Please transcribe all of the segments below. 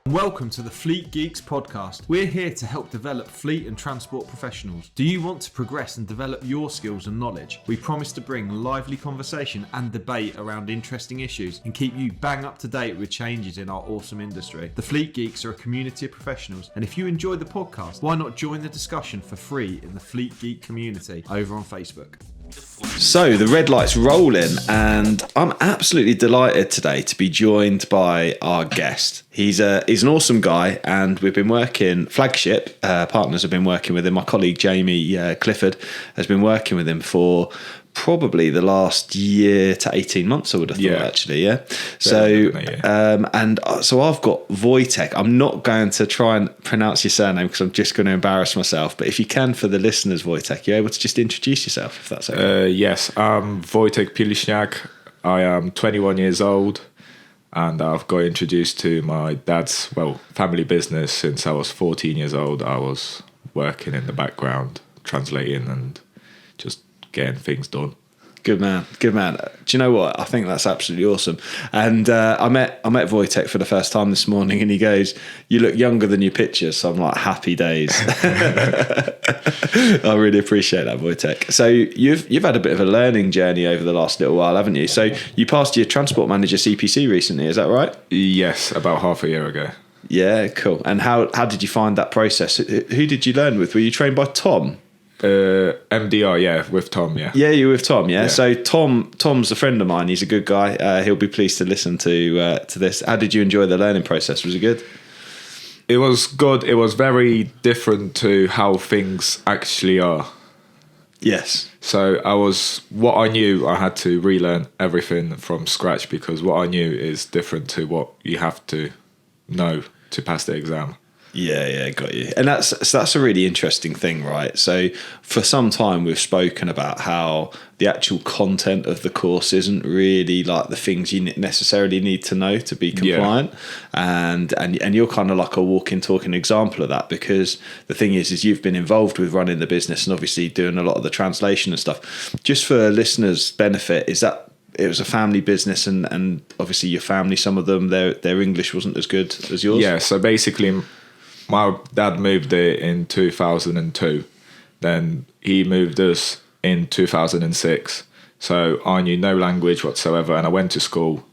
Welcome to the Fleet Geeks podcast. We're here to help develop fleet and transport professionals. Do you want to progress and develop your skills and knowledge? We promise to bring lively conversation and debate around interesting issues and keep you bang up to date with changes in our awesome industry. The Fleet Geeks are a community of professionals, and if you enjoy the podcast, why not join the discussion for free in the Fleet Geek community over on Facebook? So the red light's rolling, and I'm absolutely delighted today to be joined by our guest. He's an awesome guy, and we've been working, Flagship partners have been working with him. My colleague Jamie Clifford has been working with him for probably the last year to 18 months, I would have thought, actually, yeah. So I've got Wojciech. I'm not going to try and pronounce your surname because I'm just going to embarrass myself. But if you can, for the listeners, Wojciech, you're able to just introduce yourself, if that's okay. Yes, I'm Wojciech Pilisniak. I am 21 years old, and I've got introduced to my dad's, family business since I was 14 years old. I was working in the background, translating and just getting things done. Good man. Do you know what? I think that's absolutely awesome. And I met Wojciech for the first time this morning, and he goes, "You look younger than your pictures." So I'm like, happy days. I really appreciate that, Wojciech. So you've had a bit of a learning journey over the last little while, haven't you? So you passed your transport manager CPC recently, is that right? Yes, about half a year ago. Yeah, cool. And how did you find that process? Who did you learn with? Were you trained by Tom? MDR, with Tom, yeah. Yeah, you're with Tom, yeah. So Tom's a friend of mine. He's a good guy. He'll be pleased to listen to this. How did you enjoy the learning process? Was it good? It was good. It was very different to how things actually are. Yes. So what I knew, I had to relearn everything from scratch, because what I knew is different to what you have to know to pass the exam. Yeah, got you. And that's a really interesting thing, right? So for some time we've spoken about how the actual content of the course isn't really like the things you necessarily need to know to be compliant. Yeah. And you're kind of like a walking, talking example of that, because the thing is you've been involved with running the business and obviously doing a lot of the translation and stuff. Just for listeners' benefit, is that it was a family business, and obviously your family, some of them, their English wasn't as good as yours? Yeah, so basically my dad moved it in 2002. Then he moved us in 2006. So I knew no language whatsoever, and I went to school,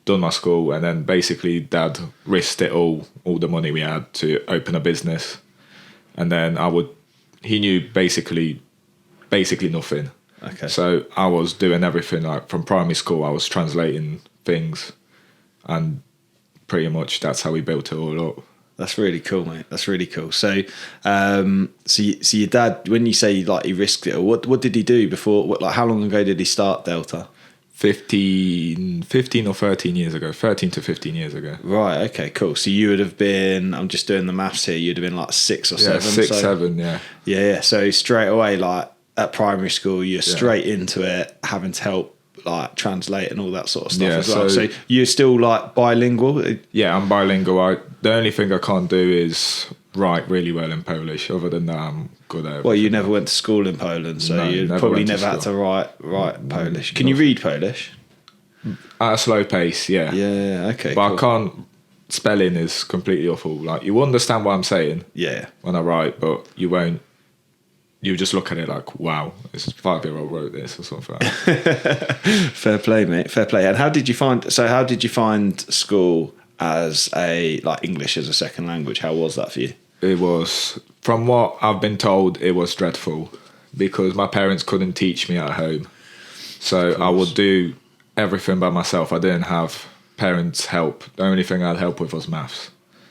done my school, and then basically Dad risked it all the money we had to open a business. And then he knew basically nothing. Okay. So I was doing everything, like from primary school. I was translating things, and pretty much that's how we built it all up. That's really cool, mate. That's really cool. So, so your dad, when you say like he risked it, what did he do before? How long ago did he start Delta? 15 or 13 years ago. 13 to 15 years ago. Right. Okay. Cool. So you would have been. I'm just doing the maths here. You'd have been like 6 or 7. 6, 7. Yeah. Yeah. So straight away, like at primary school, you're straight into it, having to help like translate and all that sort of stuff as well. So you're still like bilingual? Yeah, I'm bilingual. The only thing I can't do is write really well in Polish. Other than that, I'm good at it. Well, you never went to school in Poland, so no, you probably never had to write Polish. Can you read Polish? At a slow pace, yeah. Yeah, okay. But cool. I can't. Spelling is completely awful. Like, you understand what I'm saying when I write, but you won't. You just look at it like, wow, this 5-year-old wrote this or something like that. Fair play, mate. Fair play. And how did you find school as English as a second language? How was that for you? It was, from what I've been told, it was dreadful, because my parents couldn't teach me at home. So I would do everything by myself. I didn't have parents' help. The only thing I had help with was maths.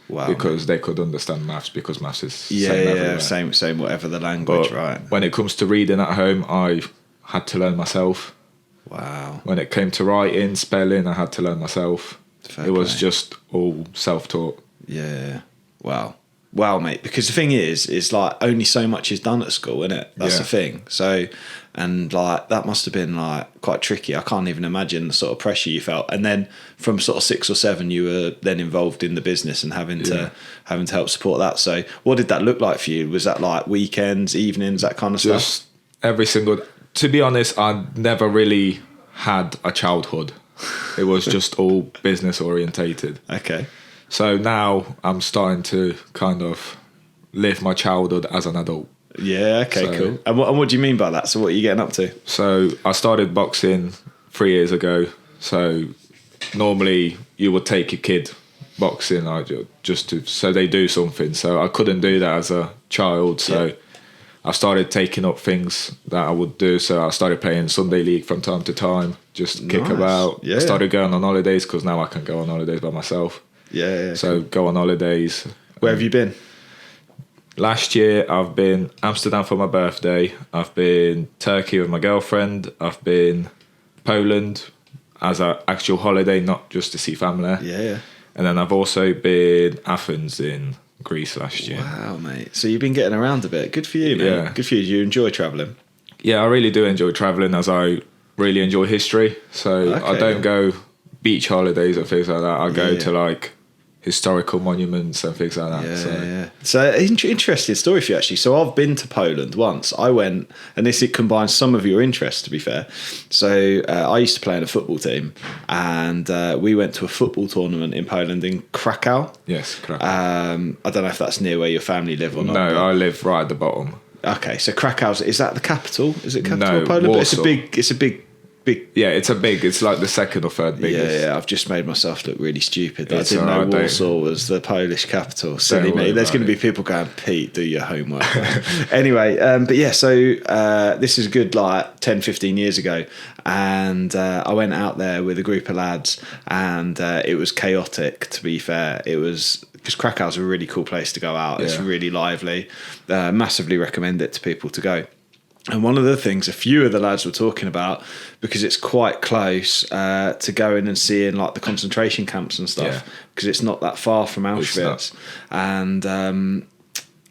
Wow. Because they could understand maths, because maths is same everywhere. Same whatever the language, but right? When it comes to reading at home, I had to learn myself. Wow. When it came to writing, spelling, I had to learn myself. Fair it was play. Just all self-taught. Yeah. Wow, mate. Because the thing is like only so much is done at school, isn't it? That's the thing. So, and like that must have been like quite tricky. I can't even imagine the sort of pressure you felt. And then from sort of 6 or 7, you were then involved in the business and having to help support that. So, what did that look like for you? Was that like weekends, evenings, that kind of stuff? Just every single. To be honest, I never really had a childhood. It was just all business orientated. Okay. So now I'm starting to kind of live my childhood as an adult. Yeah, okay, So- cool. And what do you mean by that? So what are you getting up to? So I started boxing 3 years ago. So normally you would take your kid boxing like just to so they do something. So I couldn't do that as a child. So I started taking up things that I would do. So I started playing Sunday League from time to time, just kick Nice. about. Yeah. I started going on holidays because now I can go on holidays by myself. Yeah. So go on holidays. Where have you been? Last year I've been Amsterdam for my birthday. I've been Turkey with my girlfriend. I've been Poland as an actual holiday, not just to see family. Yeah. And then I've also been Athens in Greece last year. Wow, mate. So you've been getting around a bit. Good for you, mate. Yeah. Good for you. You enjoy travelling? Yeah, I really do enjoy travelling as I really enjoy history. So I Okay. don't go beach holidays or things like that. I go Yeah. to like historical monuments and things like that. So interesting story for you, actually. So I've been to Poland once. I went, and it combines some of your interests, to be fair. So I used to play in a football team, and we went to a football tournament in Poland in Krakow. Yes, correct. I don't know if that's near where your family live or not. No, but- I live right at the bottom. Okay, so Krakow's, is that the capital? Is it capital No, of Poland? But it's a Warsaw. big. Yeah, it's like the second or third biggest. Yeah, I've just made myself look really stupid. It's I didn't know alright, don't- Warsaw was the Polish capital. Silly worry me. There's about going to be it. people going, Pete, do your homework. Anyway, but yeah, so this is a good like 10, 15 years ago. And I went out there with a group of lads, and it was chaotic, to be fair. It was, because Krakow's a really cool place to go out. It's Yeah. really lively. Massively recommend it to people to go. And one of the things a few of the lads were talking about, because it's quite close to going and seeing like the concentration camps and stuff, Yeah. because it's not that far from It's not. Auschwitz. And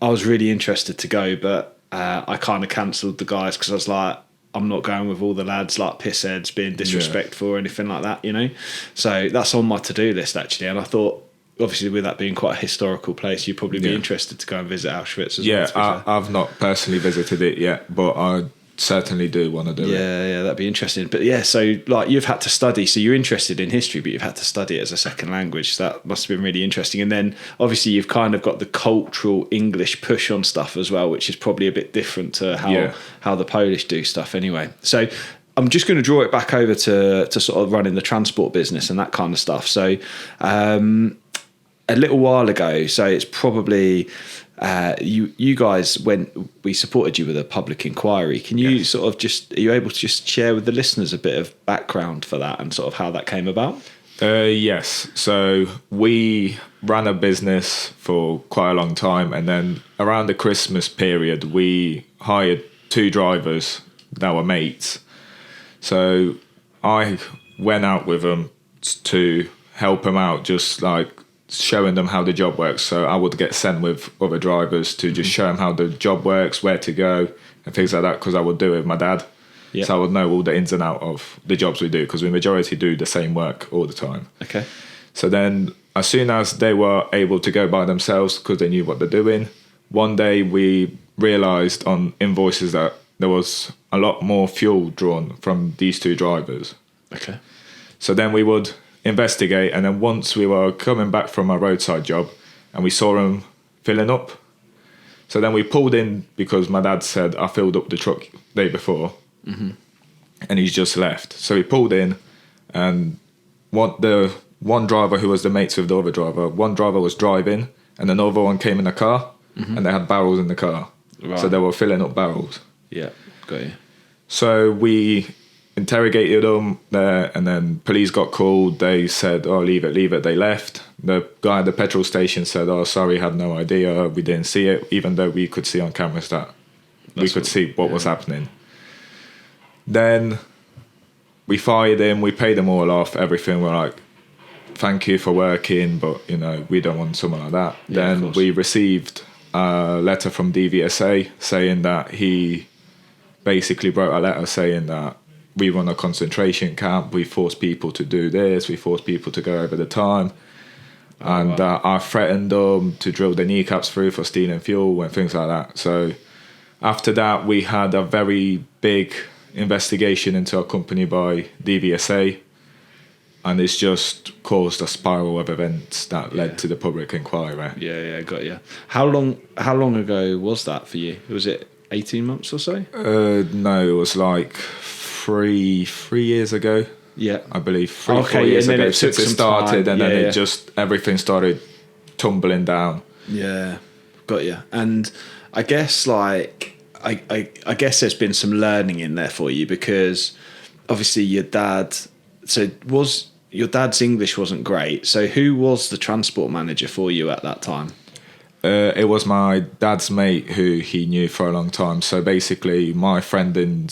I was really interested to go, but I kind of cancelled the guys because I was like, I'm not going with all the lads like pissheads being disrespectful or anything like that, you know? So that's on my to-do list, actually. And I thought, obviously, with that being quite a historical place, you'd probably be Yeah. interested to go and visit Auschwitz as well. Yeah, to be fair. I've not personally visited it yet, but I certainly do want to do it. Yeah, that'd be interesting. But yeah, so like you've had to study, so you're interested in history, but you've had to study it as a second language. So that must have been really interesting. And then obviously you've kind of got the cultural English push on stuff as well, which is probably a bit different to how the Polish do stuff anyway. So I'm just going to draw it back over to sort of running the transport business and that kind of stuff. So a little while ago, so it's probably you guys, when we supported you with a public inquiry, can you sort of are you able to just share with the listeners a bit of background for that and sort of how that came about? Yes. So we ran a business for quite a long time, and then around the Christmas period, we hired 2 drivers that were mates. So I went out with them to help them out, just like showing them how the job works. So I would get sent with other drivers to just show them how the job works, where to go and things like that, because I would do it with my dad. Yep. So I would know all the ins and out of the jobs we do, because we majority do the same work all the time. Okay. So then as soon as they were able to go by themselves because they knew what they're doing, one day we realised on invoices that there was a lot more fuel drawn from these 2 drivers. Okay. So then we would investigate, and then once we were coming back from our roadside job and we saw them filling up, so then we pulled in, because my dad said I filled up the truck the day before and he's just left. So we pulled in, and the one driver who was the mates with the other driver, one driver was driving and another one came in a car and they had barrels in the car. Right. So they were filling up barrels. Yeah, got you. So we interrogated them there, and then police got called. They said, oh, leave it. They left. The guy at the petrol station said, oh, sorry, had no idea. We didn't see it, even though we could see on cameras that we could see what was happening. Then we fired him. We paid them all off, everything. We're like, thank you for working, but, you know, we don't want someone like that. Yeah, of Then course. we received a letter from DVSA saying that he basically wrote a letter saying that we run a concentration camp, we force people to do this, we force people to go over the time, and I threatened them to drill their kneecaps through for stealing fuel and things like that. So after that, we had a very big investigation into our company by DVSA. And it's just caused a spiral of events that led to the public inquiry. Yeah, got you. How long ago was that for you? Was it 18 months or so? No, it was like three years ago. Yeah, I believe 4 years ago since it started, time. and then it just everything started tumbling down. Yeah, got you. And I guess like I guess there's been some learning in there for you, because obviously your dad's English wasn't great. So who was the transport manager for you at that time? It was my dad's mate who he knew for a long time. So basically, my friend in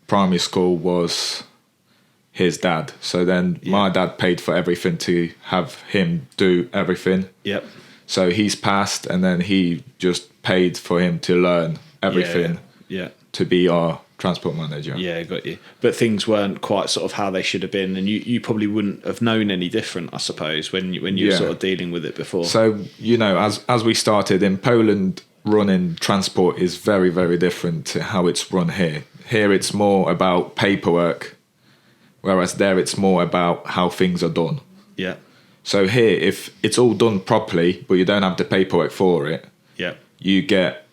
primary school was his dad. So then my dad paid for everything to have him do everything. Yep. So he's passed, and then he just paid for him to learn everything. Yeah. To be our transport manager. Yeah, got you. But things weren't quite sort of how they should have been, and you probably wouldn't have known any different, I suppose, when you were sort of dealing with it before. So, as we started in Poland, running transport is very, very different to how it's run here. Here it's more about paperwork, whereas there it's more about how things are done. Yeah. So here, if it's all done properly, but you don't have the paperwork for it, you get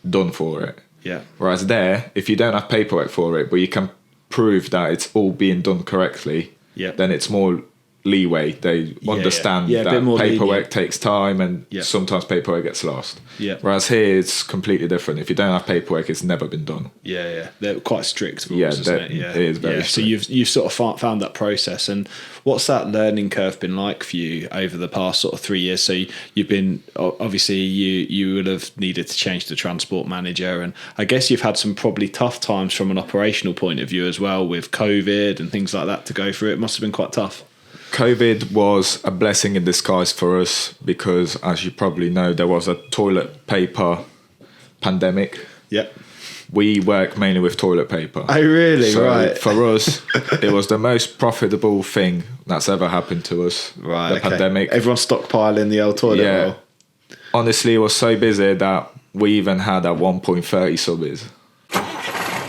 done for it. Yeah. Whereas there, if you don't have paperwork for it, but you can prove that it's all being done correctly, then it's more leeway. They understand that paperwork takes time, and sometimes paperwork gets lost. Yeah. Whereas here, it's completely different. If you don't have paperwork, it's never been done. Yeah. They're quite strict rules, isn't it? Yeah, it is very strict. So you've sort of found that process. And what's that learning curve been like for you over the past sort of 3 years? So you've been, obviously you would have needed to change the transport manager, and I guess you've had some probably tough times from an operational point of view as well, with COVID and things like that to go through. It must have been quite tough. COVID was a blessing in disguise for us, because, as you probably know, there was a toilet paper pandemic. Yep. We work mainly with toilet paper. Oh, really? So right. For us, it was the most profitable thing that's ever happened to us. Right. The pandemic. Everyone's stockpiling the old toilet roll. Honestly, it was so busy that we even had at 1.30 subbies.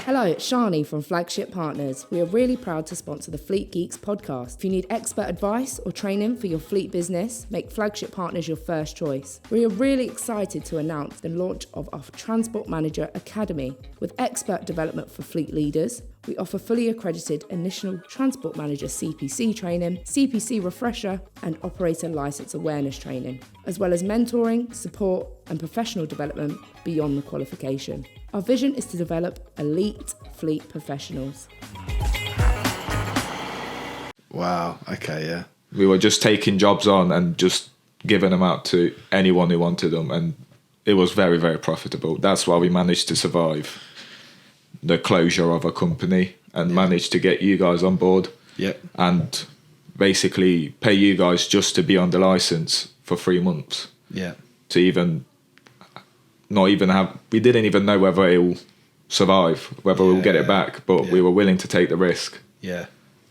Hello, it's Shani from Flagship Partners. We are really proud to sponsor the Fleet Geeks podcast. If you need expert advice or training for your fleet business, make Flagship Partners your first choice. We are really excited to announce the launch of our Transport Manager Academy. With expert development for fleet leaders, we offer fully accredited initial Transport Manager CPC training, CPC refresher, and operator license awareness training, as well as mentoring, support, and professional development beyond the qualification. Our vision is to develop elite fleet professionals. Wow. Okay. Yeah. We were just taking jobs on and just giving them out to anyone who wanted them, and it was very, very profitable. That's why we managed to survive the closure of a company and managed to get you guys on board. Yep. And basically pay you guys just to be on the license for 3 months. Yeah. To even not even have, we didn't even know whether it will survive, whether we'll get it back, but we were willing to take the risk. Yeah.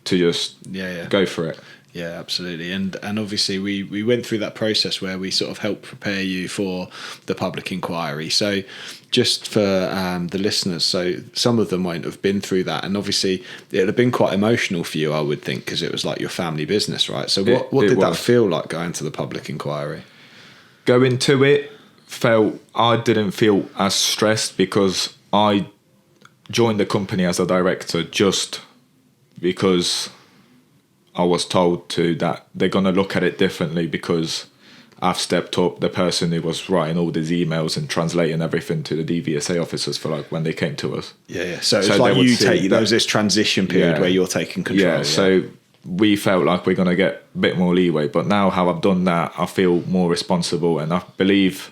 To just go for it. Yeah, absolutely. And obviously we went through that process where we sort of helped prepare you for the public inquiry. So just for the listeners, so some of them won't have been through that, and obviously it would have been quite emotional for you, I would think, because it was like your family business, right? So what did that feel like, going to the public inquiry? Going to it, I didn't feel as stressed, because I joined the company as a director just because I was told to, that they're going to look at it differently, because I've stepped up the person who was writing all these emails and translating everything to the DVSA officers for like when they came to us. Yeah. So it's like there was this transition period where you're taking control. Yeah, so we felt like we're going to get a bit more leeway. But now how I've done that, I feel more responsible, and I believe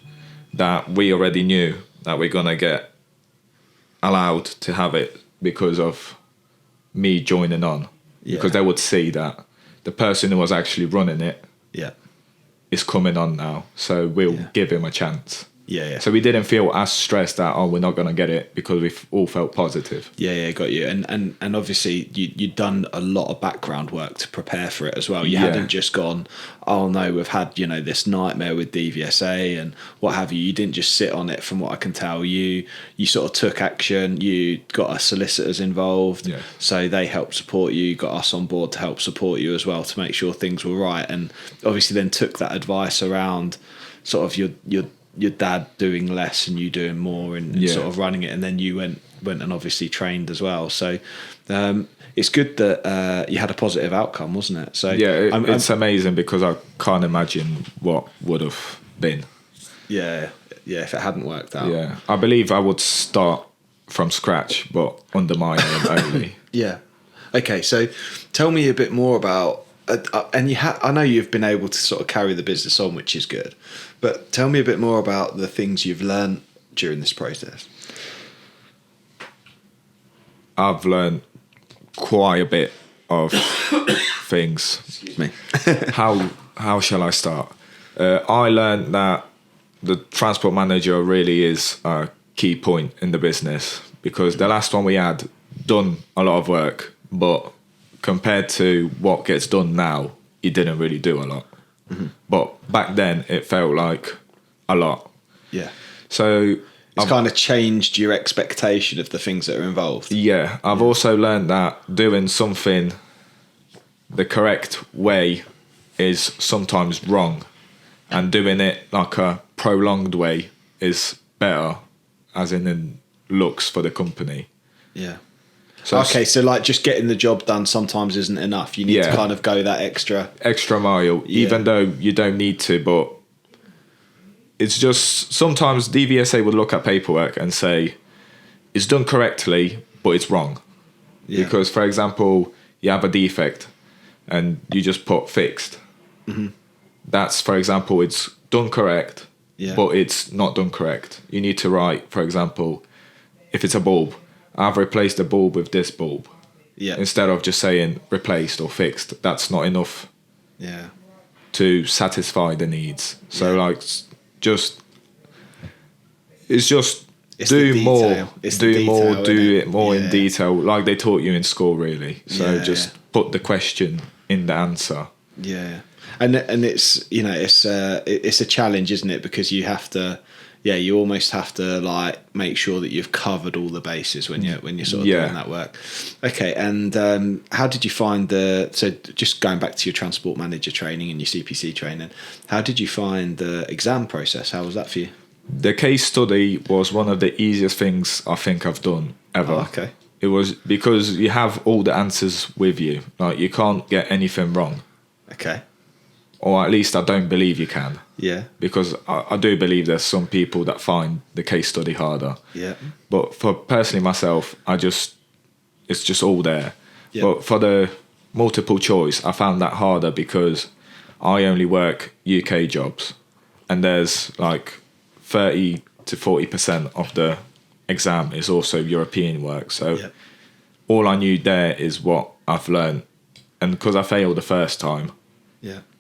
that we already knew that we're going to get allowed to have it because of me joining on. Because they would see that the person who was actually running it is coming on now. So we'll give him a chance. Yeah. So we didn't feel as stressed that, we're not going to get it, because we all felt positive. Yeah, got you. And obviously you'd done a lot of background work to prepare for it as well. You Yeah. hadn't just gone, oh no, we've had, this nightmare with DVSA and what have you. You didn't just sit on it, from what I can tell. You sort of took action. You got our solicitors involved. Yeah. So they helped support you. You got us on board to help support you as well, to make sure things were right. And obviously then took that advice around sort of your dad doing less and you doing more, and sort of running it, and then you went and obviously trained as well. So it's good that you had a positive outcome, wasn't it? So it's amazing, because I can't imagine what would have been. Yeah, if it hadn't worked out. Yeah, I believe I would start from scratch, but under my name only. Yeah. Okay, so tell me a bit more about. And I know you've been able to sort of carry the business on, which is good. But tell me a bit more about the things you've learned during this process. I've learned quite a bit of things. Excuse me. How shall I start? I learned that the transport manager really is a key point in the business, because the last one we had done a lot of work, but compared to what gets done now, he didn't really do a lot. Mm-hmm. But back then, it felt like a lot. Yeah. So it's kind of changed your expectation of the things that are involved. Yeah. I've also learned that doing something the correct way is sometimes wrong, and doing it like a prolonged way is better, as in looks for the company. Yeah. So so like just getting the job done sometimes isn't enough. You need to kind of go that extra mile, even though you don't need to. But it's just sometimes DVSA would look at paperwork and say it's done correctly, but it's wrong. Yeah. Because, for example, you have a defect and you just put fixed. Mm-hmm. That's, for example, it's done correct, but it's not done correct. You need to write, for example, if it's a bulb, I've replaced the bulb with this bulb. Yeah. Instead of just saying replaced or fixed. That's not enough. Yeah. To satisfy the needs. So do more. Do it more in detail, like they taught you in school, really. So put the question in the answer. Yeah. And it's it's a challenge, isn't it? Because you have to. Yeah, you almost have to like make sure that you've covered all the bases when you're sort of doing that work. Okay, and how did you find so just going back to your transport manager training and your CPC training, how did you find the exam process? How was that for you? The case study was one of the easiest things I think I've done ever. Oh, okay. It was because you have all the answers with you. Like, you can't get anything wrong. Okay. Or at least I don't believe you can. Yeah. Because I do believe there's some people that find the case study harder. Yeah. But for personally myself, it's just all there. Yeah. But for the multiple choice, I found that harder because I only work UK jobs, and there's like 30 to 40% of the exam is also European work. So all I knew there is what I've learned. And because I failed the first time,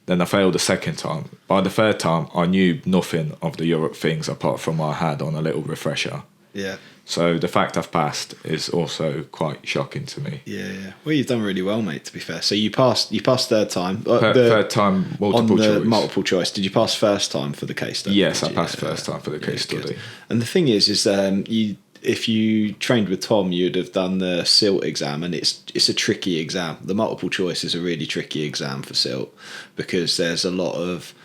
then I failed the second time. By the third time, I knew nothing of the Europe things apart from what I had on a little refresher. Yeah. So the fact I've passed is also quite shocking to me. Yeah. Well, you've done really well, mate, to be fair. So you passed third time. Third time multiple choice. Multiple choice. Did you pass first time for the case study? Yes, I passed first time for the case study. Good. And the thing is if you trained with Tom, you'd have done the SILT exam, and it's a tricky exam. The multiple choice is a really tricky exam for SILT because there's a lot of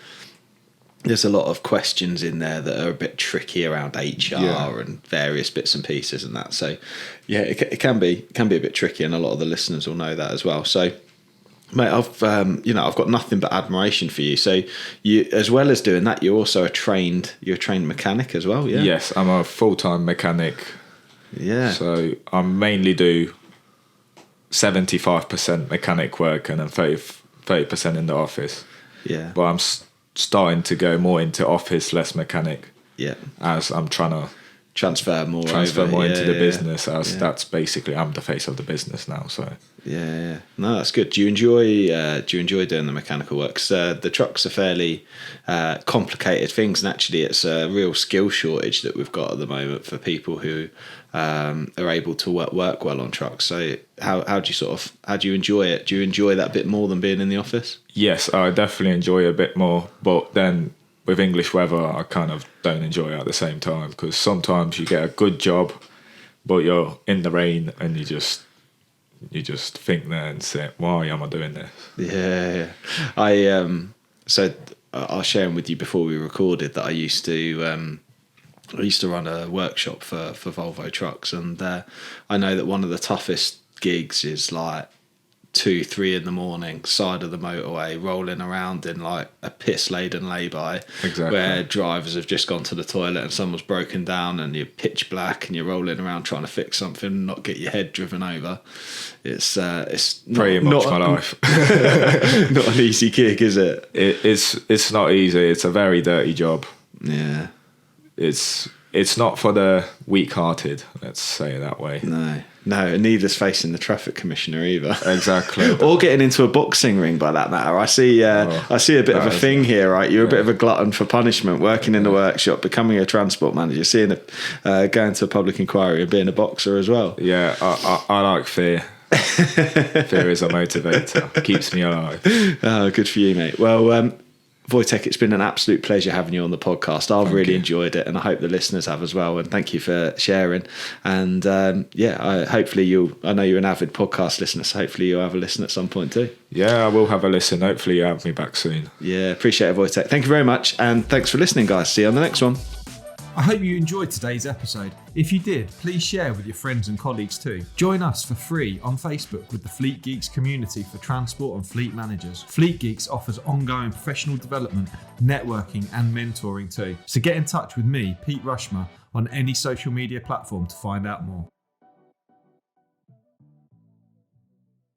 questions in there that are a bit tricky around HR and various bits and pieces and that. So it can be a bit tricky, and a lot of the listeners will know that as well. So, mate, I've got nothing but admiration for you. So you, as well as doing that, you're also a trained mechanic as well. Yeah. Yes, I'm a full-time mechanic. Yeah. So I mainly do 75% mechanic work and then 30% in the office. Yeah. But I'm starting to go more into office, less mechanic. Yeah. As I'm trying to transfer more into the business. That's basically, I'm the face of the business now. So no, that's good. Do you enjoy doing the mechanical work? 'Cause, the trucks are fairly complicated things, and actually it's a real skill shortage that we've got at the moment for people who are able to work well on trucks. So how do you enjoy it? Do you enjoy that bit more than being in the office? Yes, I definitely enjoy it a bit more, but then with English weather, I kind of don't enjoy it at the same time, because sometimes you get a good job, but you're in the rain and you just think there and say, why am I doing this? Yeah. So I was sharing with you before we recorded that I used to run a workshop for Volvo trucks, and I know that one of the toughest gigs is like 2-3 in the morning, side of the motorway, rolling around in like a piss laden lay-by, where drivers have just gone to the toilet and someone's broken down, and you're pitch black and you're rolling around trying to fix something and not get your head driven over. It's pretty much my life. Not an easy gig, is it? It's not easy. It's a very dirty job. Yeah. It's not for the weak-hearted, let's say it that way. No, neither's facing the traffic commissioner either. Exactly. Or getting into a boxing ring, by that matter. I see a bit of a thing here, right? You're a bit of a glutton for punishment, working in the workshop, becoming a transport manager, going to a public inquiry and being a boxer as well. Yeah, I like fear. Fear is a motivator. Keeps me alive. Oh, good for you, mate. Well, Wojciech, it's been an absolute pleasure having you on the podcast. I've really enjoyed it, and I hope the listeners have as well. And thank you for sharing. And hopefully I know you're an avid podcast listener, so hopefully you'll have a listen at some point too. Yeah, I will have a listen. Hopefully you have me back soon. Yeah, appreciate it, Wojciech. Thank you very much, and thanks for listening, guys. See you on the next one. I hope you enjoyed today's episode. If you did, please share with your friends and colleagues too. Join us for free on Facebook with the Fleet Geeks community for transport and fleet managers. Fleet Geeks offers ongoing professional development, networking and mentoring too. So get in touch with me, Pete Rushmer, on any social media platform to find out more.